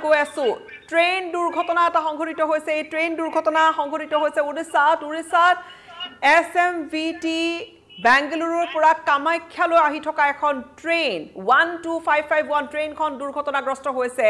গৈ আছো ট্ৰেইন দুৰ্ঘটনা এটা সংঘটিত হৈছে এই ট্ৰেইন দুৰ্ঘটনা সংঘটিত হৈছে উৰিষ্যাত SMVT বেংগালুৰুৰ পৰা কামাখ্যালৈ আহি থকা এখন ট্ৰেইন 12551 ট্ৰেইনখন দুৰ্ঘটনাগ্ৰস্ত হৈছে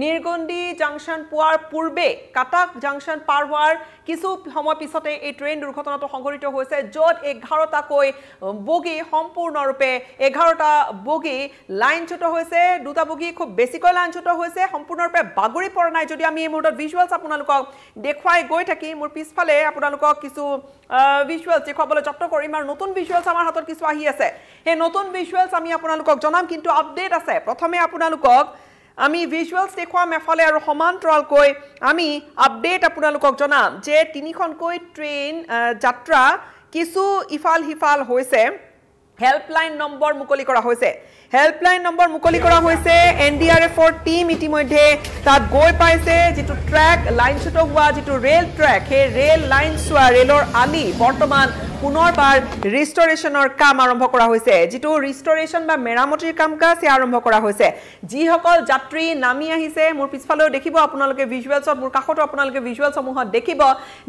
নিৰ্গণ্ডি জংচন পোৱাৰ পূৰ্বে কাটাক জংচন পাৰ হোৱাৰ কিছু সময় পিছতে এই ট্ৰেইন দুৰ্ঘটনাটো সংঘটিত হৈছে য'ত 11টা কৈ বগী সম্পূৰ্ণৰূপে 11টা বগী লাইনচ্যুত হৈছে দুটা বগী খুব বেছিকৈ লাইনচ্যুত হৈছে সম্পূৰ্ণৰূপে বাগৰি পৰা নাই যদি আমি এই মুহূৰ্তত ভিজুৱেলছ আপোনালোকক দেখুৱাই গৈ থাকি মোৰ পিছফালে আপোনালোকক কিছু ভিজুৱেলছ দেখুৱাবলৈ যত্ন কৰিম আৰু নতুন ভিজুৱেলছ আমাৰ হাতত কিছু আহি আছে এই নতুন ভিজুৱেলছ আমি আপোনালোকক জনাম কিন্তু আপডেট আছে প্ৰথমে আপোনালোকক আমি ভিজুৱেলছ দেখুৱাম এফালে আৰু সমান্তৰালকৈ আমি আপডেট আপোনালোকক জনাম যে তিনিখনকৈ ট্ৰেইন যাত্ৰা কিছু ইফাল হিফাল হৈছে হেল্পলাইন নম্বৰ মুকলি কৰা হৈছে হেল্পলাইন নম্বৰ মুকলি কৰা হৈছে NDRFৰ টিম ইতিমধ্যে তাত গৈ পাইছে যেটো ট্ৰেক লাইনচ্যুত হোৱা যেটো ৰেল ট্ৰেক হে ৰেল লাইন সোৱা ৰেলৰ আলি বৰ্তমান পুনৰবাৰ ৰিষ্টৰেচনৰ কাম আৰম্ভ কৰা হৈছে যেটো ৰিষ্টৰেচন বা মেৰামতিৰ কাম কাজ আৰম্ভ কৰা হৈছে যিসকল যাত্ৰী নামি আহিছে মোৰ পিছফালেও দেখিব আপোনালোকে ভিজুৱেলছত মোৰ কাষতো আপোনালোকে ভিজুৱেলসমূহত দেখিব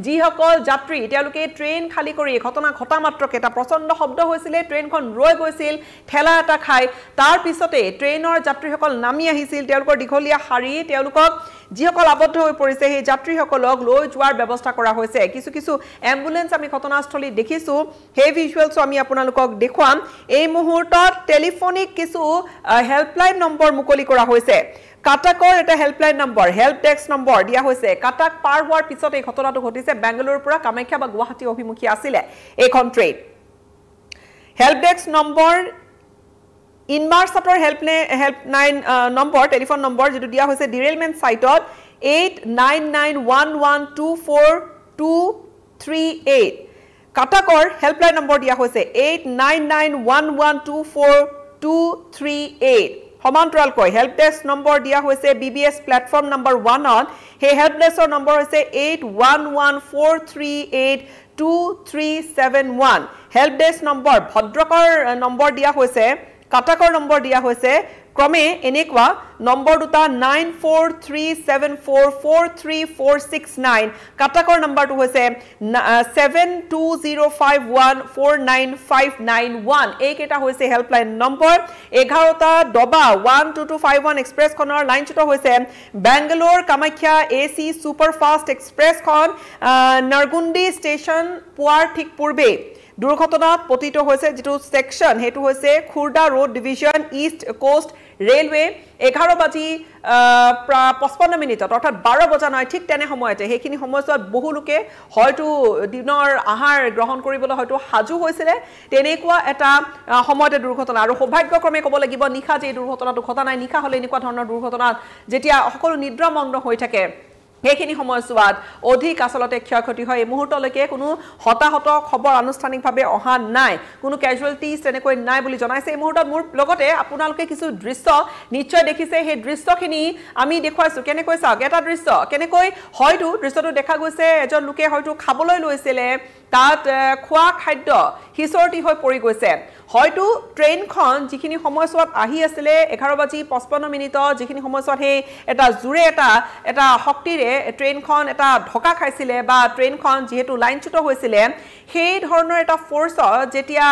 যিসকল যাত্ৰী তেওঁলোকে ট্ৰেইন খালি কৰি ঘটনা ঘটা মাত্ৰকে এটা প্ৰচণ্ড শব্দ হৈছিল ট্ৰেইনখন ৰৈ গৈছিল ঠেলা এটা খাই তাৰ পিছতে ট্ৰেইনৰ যাত্ৰীসকল নামি আহিছিল তেওঁলোকৰ দীঘলীয়া শাৰী তেওঁলোকক যিসকল আবদ্ধ হৈ পৰিছে সেই যাত্ৰীসকলক লৈ যোৱাৰ ব্যৱস্থা কৰা হৈছে কিছু কিছু এম্বুলেন্স আমি ঘটনাস্থলী দেখিছো হে ভিজুৱেলছ আমি আপোনালোকক দেখুৱাম এই মুহূৰ্তত টেলিফোনিক কিছু হেল্পলাইন নম্বৰ মুকলি কৰা হৈছে কাটাকৰ এটা helpline number help desk number দিয়া হৈছে কাটাক পাৰ হোৱাৰ পিছত এই ঘটনাটো ঘটিছে বেংগালুৰুৰ পৰা কামাখ্যা বা গুৱাহাটী অভিমুখী আছিল এইখন ট্ৰেইন হেল্প ডেস্ক নম্বৰ ইনমাৰ্ছাটৰ হেল্পলাইন নম্বৰ টেলিফোন নম্বৰ যেটো দিয়া হৈছে ডিৰেলমেন্ট সাইটত 8991124238 কাটাকৰ হেল্পলাইন নম্বৰ দিয়া হৈছে 8991124238 সমান্তৰালকৈ হেল্প ডেস্ক নম্বৰ দিয়া হৈছে BBS প্লেটফৰ্ম নম্বৰ 1 অন হে হেল্প ডেস্কৰ নম্বৰ হৈছে 8114382371 হেল্প ডেস্ক নম্বৰ ভদ্ৰকৰ নম্বৰ দিয়া হৈছে কাটাকৰ নম্বৰ দিয়া হৈছে ক্ৰমে এনেকুৱা নম্বৰ দুটা 9437443469 কাটাকৰ নম্বৰটো হৈছে 7205149591 এই কেটা হৈছে হেল্পলাইন নম্বৰ 11টা ডবা 12251 এক্সপ্ৰেছখনৰ লাইনচ্যুত হৈছে বেংগালুৰু কামাখ্যা AC সুপাৰফাষ্ট এক্সপ্ৰেছখন নৰগুণ্ডি ষ্টেচন পোৱাৰ ঠিক পূৰ্বে দুৰ্ঘটনাত পতিত হৈছে যেটো সেকশন হেতু হৈছে Khurda road division east coast railway 11:55 মিনিটত অৰ্থাৎ 12 বজা নহয় ঠিক তেনে সময়তে হেখিনি সময়ত বহু লোকে হয়তো দিনৰ আহাৰ গ্ৰহণ কৰিবলৈ হয়তো হাজু হৈছিল তেনেকুৱা এটা সময়তে দুৰ্ঘটনা আৰু সৌভাগ্যক্ৰমে ক'ব লাগিব নিখা যে দুৰ্ঘটনাটো ঘটা নাই নিখা হলে এনেকুৱা ধৰণৰ দুৰ্ঘটনাত যেতিয়া সকলো নিদ্ৰামগ্ন হৈ থাকে হেখিনি সময়ছোৱাত অধিক আসলতে ক্ষয়ক্ষতি হয় এই মুহূৰ্তলৈকে কোনো হতাহত খবৰ আনুষ্ঠানিকভাৱে অহা নাই কোনো ক্যাজুয়ালিটিজ তেনেকৈ নাই বুলি জনাইছে এই মুহূৰ্তত মোৰ লগতে আপোনালোকে কিছু দৃশ্য নিশ্চয় দেখিছে সেই দৃশ্যখিনি আমি দেখুৱাইছো কেনেকৈ চাওক এটা দৃশ্য কেনেকৈ হয়তো দৃশ্যটো দেখা গৈছে এজন লোকে হয়তো খাবলৈ লৈছিল তাত খোৱা খাদ্য হিচৰটি হৈ পৰি গৈছে হয়তো ট্ৰেইনখন যিখিনি সময়ছোৱাত আহি আছিল 11:55 মিনিটত যিখিনি সময়ছোৱাত হে এটা জুৰে এটা শক্তিৰে ট্ৰেইনখন এটা ঢকা খাইছিল বা ট্ৰেইনখন যেহেতু লাইনচ্যুত হৈছিল সেই ধৰণৰ এটা ফৰ্স যেতিয়া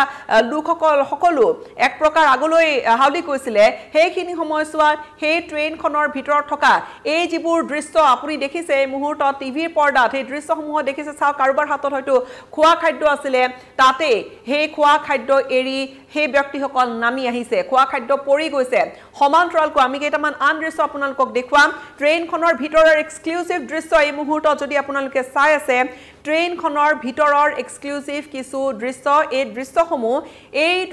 লোকসকল সকলো এক প্ৰকাৰ আগলৈ হাউলি কৈছিল হেখিনি সময়ছোৱাত সেই ট্ৰেইনখনৰ ভিতৰত থকা এই যিবোৰ দৃশ্য আপুনি দেখিছে এই মুহূৰ্তত টিভিৰ পৰ্দাত এই দৃশ্যসমূহ দেখিছে চাও কাৰোবাৰ হাতত হয়তো খোৱা খাদ্য আছিল তাতে সেই খোৱা খাদ্য এৰি সেই ব্যক্তিসকল নামি আহিছে খোৱা খাদ্য পৰি গৈছে সমান্তৰালকৈ আমি কেইটামান আন দৃশ্য আপোনালোকক দেখুৱাম ট্ৰেইনখনৰ ভিতৰৰ এক্সক্লুসিভ দৃশ্য এই মুহূৰ্তত যদি আপোনালোকে চাই আছে ট্ৰেইনখনৰ ভিতৰৰ এক্সক্লুসিভ কিছু দৃশ্য এই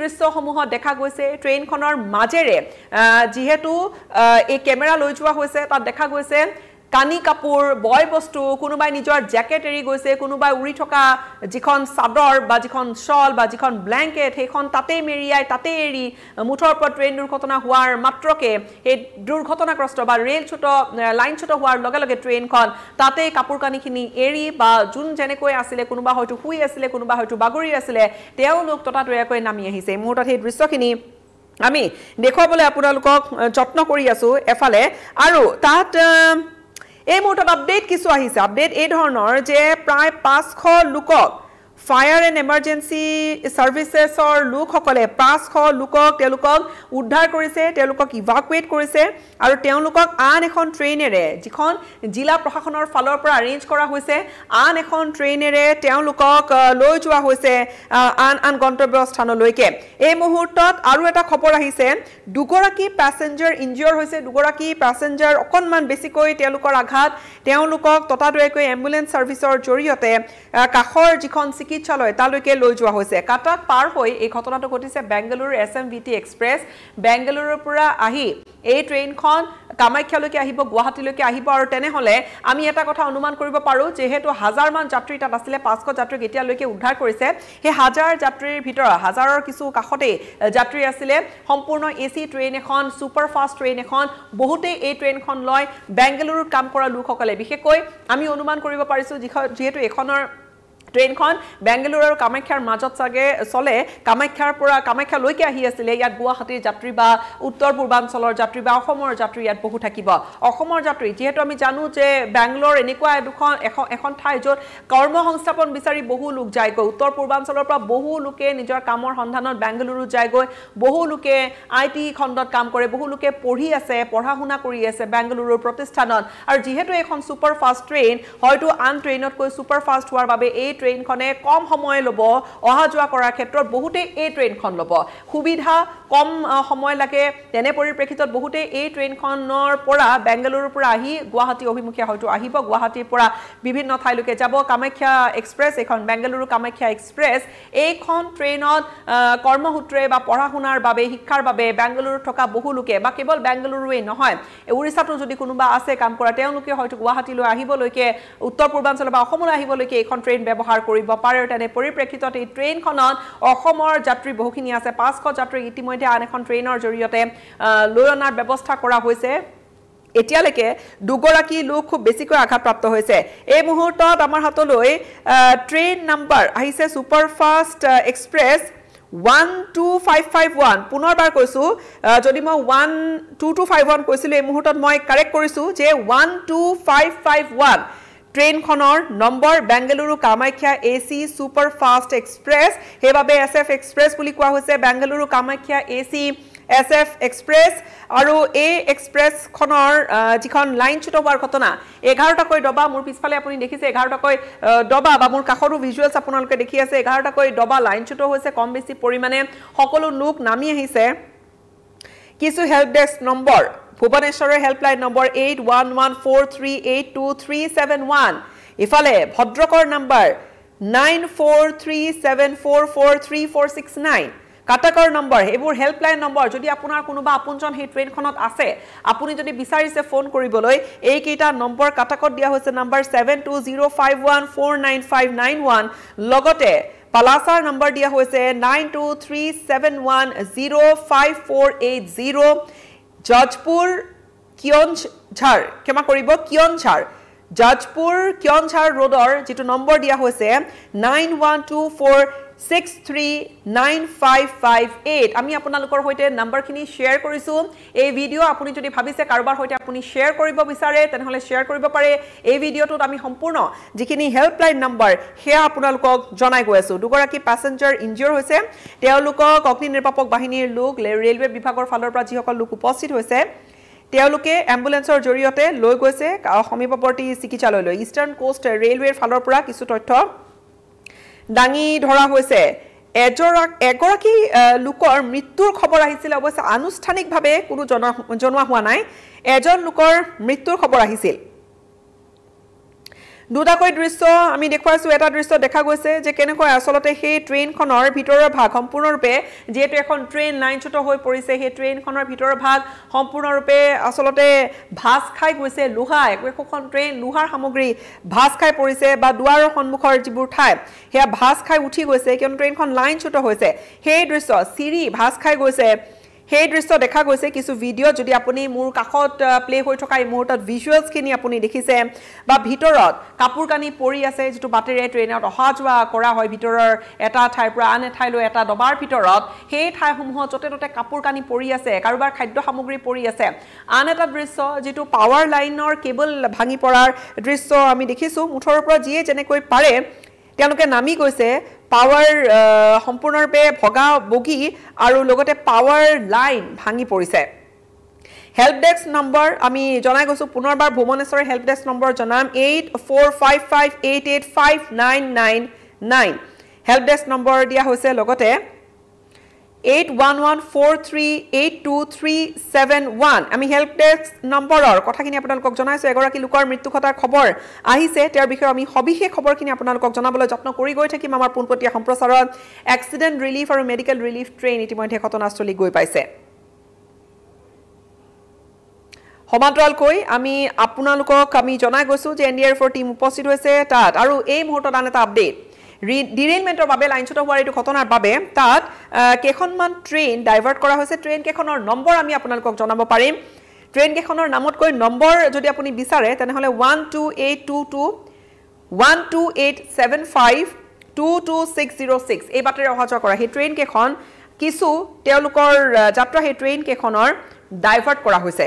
দৃশ্যসমূহ দেখা গৈছে ট্ৰেইনখনৰ মাজেৰে যেহেতু এই কেমেৰা লৈ যোৱা হৈছে তাত দেখা গৈছে কানি কাপোৰ বয় বস্তু কোনোবাই নিজৰ জ্যাকেট এৰি গৈছে কোনোবাই উৰি থকা যিখন চাদৰ বা যিখন শল বা যিখন ব্ল্যাঙ্কেট হেখন তাতে মেৰিয়াই তাতে এৰি মুঠৰ ওপৰত ট্ৰেইন দুৰ্ঘটনা হোৱাৰ মাত্ৰকে এই দুৰ্ঘটনাগ্ৰস্ত বা লাইনচ্যুত হোৱাৰ লগে লগে ট্ৰেইনখন তাতে কাপোৰ কানিখিনি এৰি বা যোন যেনেকৈ আছিল কোনোবা হয়তো শুই আছিল কোনোবা হয়তো বাগৰি আছিল তেওঁলোক ততাতৈয়াকৈ নামি আহিছে এই মুহূৰ্তত সেই দৃশ্যখিনি আমি দেখুৱাবলৈ আপোনালোকক যত্ন কৰি আছো এফালে আৰু তাত এই মুহূৰ্তত আপডেট কিছু আহিছে আপডেট এই ধৰণৰ যে প্ৰায় 500 লোকক ফায়াৰ এণ্ড এমাৰ্জেন্সি সাৰ্ভিসেছৰ লোকসকলে 500 লোকক তেওঁলোকক উদ্ধাৰ কৰিছে তেওঁলোকক ইভাকুৱেট কৰিছে আৰু তেওঁলোকক আন এখন ট্ৰেইনেৰে যিখন জিলা প্ৰশাসনৰ ফালৰ পৰা অৰেঞ্জ কৰা হৈছে আন এখন ট্ৰেইনেৰে তেওঁলোকক লৈ যোৱা হৈছে আন গন্তব্য স্থানলৈকে এই মুহূৰ্তত আৰু এটা খবৰ আহিছে দুগৰাকী প্যাসেঞ্জাৰ ইনজিয়ৰ হৈছে দুগৰাকী প্যাসেঞ্জাৰ অকনমান বেছিকৈ তেওঁলোকৰ আঘাত তেওঁলোকক ততাতৈয়াকৈ এম্বুলেন্স সাৰ্ভিসৰ জৰিয়তে কাখৰ যিখন চিকিৎসালয় তালৈকে লৈ যোৱা হৈছে কাটাক পাৰ হৈ এই ঘটনাটো ঘটিছে বেংগালুৰু SMVT এক্সপ্ৰেছ বেংগালুৰুৰ পৰা আহি এই ট্ৰেইনখন কামাখ্যালৈকে আহিব গুৱাহাটীলৈকে আহিব আৰু তেনেহলে আমি এটা কথা অনুমান কৰিব পাৰো যেহেতু হাজাৰ মান যাত্ৰী তাত আছিল 500 যাত্ৰীক এতিয়ালৈকে উদ্ধাৰ কৰিছে সেই হাজাৰ যাত্ৰীৰ ভিতৰত হাজাৰৰ কিছু কাখতে যাত্ৰী আছিল সম্পূৰ্ণ এসি ট্ৰেইন এখন সুপাৰ ফাষ্ট ট্ৰেইন এখন বহুতে এই ট্ৰেইনখন লয় বেংগালুৰুত কাম কৰা লোকসকলে বিশেষকৈ আমি অনুমান কৰিব পাৰিছো যেহেতু এখনৰ ট্ৰেইনখন বেংগালুৰু আৰু কামাখ্যাৰ মাজত সাগে চলে কামাখ্যাৰ পৰা কামাখ্যালৈকে আহি আছিল ইয়াত গুৱাহাটীৰ যাত্ৰী বা উত্তৰ পূৰ্বাঞ্চলৰ যাত্ৰী বা অসমৰ যাত্ৰী ইয়াত বহু থাকিব অসমৰ যাত্ৰী যেহেতু আমি জানো যে বেংগলোৰ এনেকুৱা এখন ঠাই য'ত কৰ্ম সংস্থাপন বিচাৰি বহু লোক যায়গৈ উত্তৰ পূৰ্বাঞ্চলৰ পৰা বহু লোকে নিজৰ কামৰ সন্ধানত বেংগালুৰু যায়গৈ বহু লোকে IT খণ্ডত কাম কৰে বহু লোকে পঢ়ি আছে পঢ়া শুনা কৰি আছে বেংগালুৰুৰ প্ৰতিষ্ঠানত আৰু যেহেতু এখন সুপাৰ ফাষ্ট ট্ৰেইন হয়তো আন ট্ৰেইনতকৈ সুপাৰ ফাষ্ট হোৱাৰ বাবে এই ট্ৰেইনখনে কম সময় লব অহা যোৱা কৰাৰ ক্ষেত্ৰত বহুতে এই ট্ৰেইনখন লব সুবিধা কম সময় লাগে তেনে পৰিপ্ৰেক্ষিতত বহুতে এই ট্ৰেইনখনৰ পৰা বেংগালুৰুৰ পৰা আহি গুৱাহাটী অভিমুখে হয়তো আহিব গুৱাহাটীৰ পৰা বিভিন্ন ঠাইলৈকে যাব কামাখ্যা এক্সপ্ৰেছ এখন বেংগালুৰু কামাখ্যা এক্সপ্ৰেছ এইখন ট্ৰেইনত কৰ্মসূত্ৰে বা পঢ়া শুনাৰ বাবে শিক্ষাৰ বাবে বেংগালুৰুত থকা বহু লোকে বা কেৱল বেংগালুৰুৱে নহয় উৰিষ্যাতো যদি কোনোবা আছে কাম কৰা তেওঁলোকে হয়তো গুৱাহাটীলৈ আহিবলৈকে উত্তৰ পূৰ্বাঞ্চল বা অসমলৈ আহিবলৈকে এইখন ট্ৰেইন ব্যৱহাৰ কৰিব পাৰে তেনে পৰিপ্ৰেক্ষিতত এই ট্ৰেইনখনত অসমৰ যাত্ৰী বহুখিনি আছে 500 যাত্ৰী ইতিমধ্যে আন এখন ট্ৰেইনৰ জৰিয়তে লৈ অনাৰ ব্যৱস্থা কৰা হৈছে এতিয়ালৈকে দুগৰাকী লোক খুব বেছিকৈ আঘাতপ্ৰাপ্ত হৈছে এই মুহূৰ্তত আমাৰ হাতলৈ ট্ৰেইন নাম্বাৰ আহিছে সুপাৰ ফাষ্ট এক্সপ্ৰেছ 12551 পুনৰবাৰ কৈছো যদি মই 12251 কৈছিলো এই মুহূৰ্তত মই কাৰেক্ট কৰিছো যে 12551 ট্ৰেইনখনৰ number Bengaluru Kamakhya AC super fast express হেবাবে SF এক্সপ্ৰেছ বুলি কোৱা হৈছে Bengaluru Kamakhya AC SF express আৰু এই এক্সপ্ৰেছ খনৰ যিখন লাইন ছুট হোৱাৰ ঘটনা 11টাকৈ ডবা মোৰ পিছফালে আপুনি দেখিছে 11টাকৈ ডবা বা মোৰ কাখৰো ভিজুৱেলছ আপোনালোকে দেখি আছে 11টাকৈ ডবা লাইন ছুট হৈছে কম বেছি পৰিমাণে সকলো লোক নামি আহিছে কিছু হেল্প ডেস্ক নম্বৰ ভুৱনেশ্বৰৰ হেল্পলাইন নম্বৰ 8114382371 ইফালে ভদ্ৰকৰ নম্বৰ 9437443469 কাটাকৰ নম্বৰ এবোৰ হেল্পলাইন নম্বৰ যদি আপোনাৰ কোনোবা আপোনজন হে ট্ৰেইনখনত আছে আপুনি যদি বিচাৰিছে ফোন কৰিবলৈ এই কেইটা নম্বৰ কাটাকত দিয়া হৈছে নম্বৰ 7205149591 লগতে পালাসাৰ নম্বৰ দিয়া হৈছে 9237105480 জজপুৰ কিয়নঝাৰ ক্ষমা কৰিব কিয়নঝাৰ জজপুৰ কিয়নঝাৰ ৰোডৰ যেটো নম্বৰ দিয়া হৈছে 9124639558 আমি আপোনালোকৰ হৈতে নম্বৰখিনি শেয়াৰ কৰিছো এই ভিডিও আপুনি যদি ভাবিছে কাৰোবাৰ হৈতে আপুনি শেয়াৰ কৰিব বিচাৰে তেনেহলে শেয়াৰ কৰিব পাৰে এই ভিডিওটোত আমি সম্পূৰ্ণ যিখিনি হেল্পলাইন নম্বৰ হেয়া আপোনালোকক জনাই গৈ আছো দুগৰাকী প্যাসেঞ্জাৰ ইনজিয়ৰ হৈছে তেওঁলোকক অগ্নি নিৰ্বাপক বাহিনীৰ লোক ৰেলৱে বিভাগৰ ফালৰ পৰা যিসকল লোক উপস্থিত হৈছে তেওঁলোকে এম্বুলেন্সৰ জৰিয়তে লৈ গৈছে সমীপৱৰ্তী চিকিৎসালয়লৈ ইষ্টাৰ্ণ কোষ্ট ৰেলৱেৰ ফালৰ পৰা কিছু তথ্য দাঙি ধৰা হৈছে এগৰাকী লোকৰ মৃত্যুৰ খবৰ আহিছিল অৱশ্যে আনুষ্ঠানিকভাৱে কোনো জনোৱা হোৱা নাই এজন লোকৰ মৃত্যুৰ খবৰ আহিছিল দুটাকৈ দৃশ্য আমি দেখুৱাইছো এটা দৃশ্য দেখা গৈছে যে কেনেকৈ আসলতে সেই ট্ৰেইনখনৰ ভিতৰৰ ভাগ সম্পূৰ্ণৰূপে যেটো এখন ট্ৰেইন লাইনচ্যুত হৈ পৰিছে সেই ট্ৰেইনখনৰ ভিতৰৰ ভাগ সম্পূৰ্ণৰূপে আসলতে ভাস খাই গৈছে লোহা এখন ট্ৰেইন লোহাৰ সামগ্ৰী ভাস খাই পৰিছে বা দুৱাৰৰ সন্মুখৰ যিবোৰ ঠাই হেয়া ভাস খাই উঠি গৈছে কিয়নো ট্ৰেইনখন লাইনচ্যুত হৈছে সেই দৃশ্য চিৰি ভাস খাই গৈছে সেই দৃশ্য দেখা গৈছে কিছু ভিডিও যদি আপুনি মোৰ কাখত প্লে হৈ থকা এই মুহূৰ্তত ভিজুৱেলছ খিনি আপুনি দেখিছে বা ভিতৰত কাপোৰ কানি পৰি আছে যেটো বাটেৰে ট্ৰেইনত অহা যোৱা কৰা হয় ভিতৰৰ এটা ঠাইৰ পৰা আন ঠাইলৈ এটা দবাৰ ভিতৰত সেই ঠাইসমূহত যতে ততে কাপোৰ কানি পৰি আছে কাৰোবাৰ খাদ্য সামগ্ৰী পৰি আছে আন এটা দৃশ্য যেটো পাৱাৰ লাইনৰ কেবল ভাঙি পৰাৰ দৃশ্য আমি দেখিছো মুঠৰ পৰা যিয়ে যেনেকৈ পাৰে তেওঁলোকে নামি গৈছে পাৱাৰ সম্পূৰ্ণৰূপে ভগা বগি আৰু লগতে পাৱাৰ লাইন ভাঙি পৰিছে হেল্প ডেস্ক নম্বৰ আমি জনাই গৈছো পুনৰবাৰ ভুৱনেশ্বৰৰ হেল্প ডেস্ক নম্বৰ জনাম 8455885999 হেল্প ডেস্ক নম্বৰ দিয়া হৈছে লগতে 8114382371 আমি হেল্প ডেস্ক নম্বৰৰ কথাখিনি আপোনালোকক জনাইছো এগৰাকী লোকৰ মৃত্যু ঘটাৰ খবৰ আহিছে তেওঁৰ বিষয়ে আমি সবিশেষ খবৰখিনি আপোনালোকক জনাবলৈ যত্ন কৰি গৈ থাকিম আমাৰ পোনপটীয়া সম্প্ৰচাৰত এক্সিডেন্ট ৰিলিফ আৰু মেডিকেল ৰিলিফ ট্ৰেইন ইতিমধ্যে ঘটনাস্থলী গৈ পাইছে সমান্তৰালকৈ আমি আপোনালোকক আমি জনাই গৈছো যে এনডিআৰএফৰ টিম উপস্থিত হৈছে তাত আৰু এই মুহূৰ্তত আন এটা আপডেট ডিৰেইলমেন্টৰ বাবে লাইনচ্যুত হোৱাৰ এইটো ঘটনাৰ বাবে তাত কেইখনমান ট্ৰেইন ডাইভাৰ্ট কৰা হৈছে ট্ৰেইন কেইখনৰ নম্বৰ আমি আপোনালোকক জনাব পাৰিম ট্ৰেইন কেইখনৰ নামতকৈ নম্বৰ যদি আপুনি বিচাৰে তেনেহলে 12822 12875 22606 এই বাটেৰে অহা যোৱা কৰা সেই ট্ৰেইন কেইখন কিছু তেওঁলোকৰ যাত্ৰা সেই ট্ৰেইন কেইখনৰ ডাইভাৰ্ট কৰা হৈছে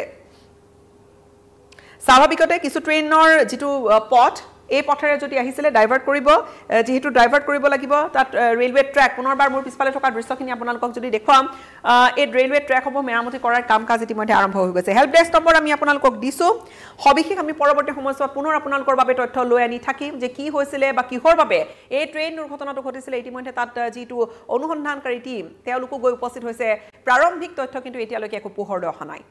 স্বাভাৱিকতে কিছু ট্ৰেইনৰ যেটো পথ এই পথেৰে যদি আহিছিলে ডাইভাৰ্ট কৰিব যেহেতু ডাইভাৰ্ট কৰিব লাগিব তাত ৰেলৱে ট্ৰেক পুনৰবাৰ মোৰ পিছফালে থকা দৃশ্যখিনি আপোনালোকক যদি দেখুৱাম এই ৰেলৱে ট্ৰেকসমূহ মেৰামতি কৰাৰ কাম কাজ ইতিমধ্যে আৰম্ভ হৈ গৈছে হেল্প ডেস্ক নম্বৰ আমি আপোনালোকক দিছো সবিশেষ আমি পৰৱৰ্তী সময়ছোৱাত পুনৰ আপোনালোকৰ বাবে তথ্য লৈ আনি থাকিম যে কি হৈছিলে বা কিহৰ বাবে এই ট্ৰেইন দুৰ্ঘটনাটো ঘটিছিলে ইতিমধ্যে তাত যেটো অনুসন্ধানকাৰী টিম তেওঁলোকো গৈ উপস্থিত হৈছে প্ৰাৰম্ভিক তথ্য কিন্তু এতিয়ালৈকে একো পোহৰলৈ অহা নাই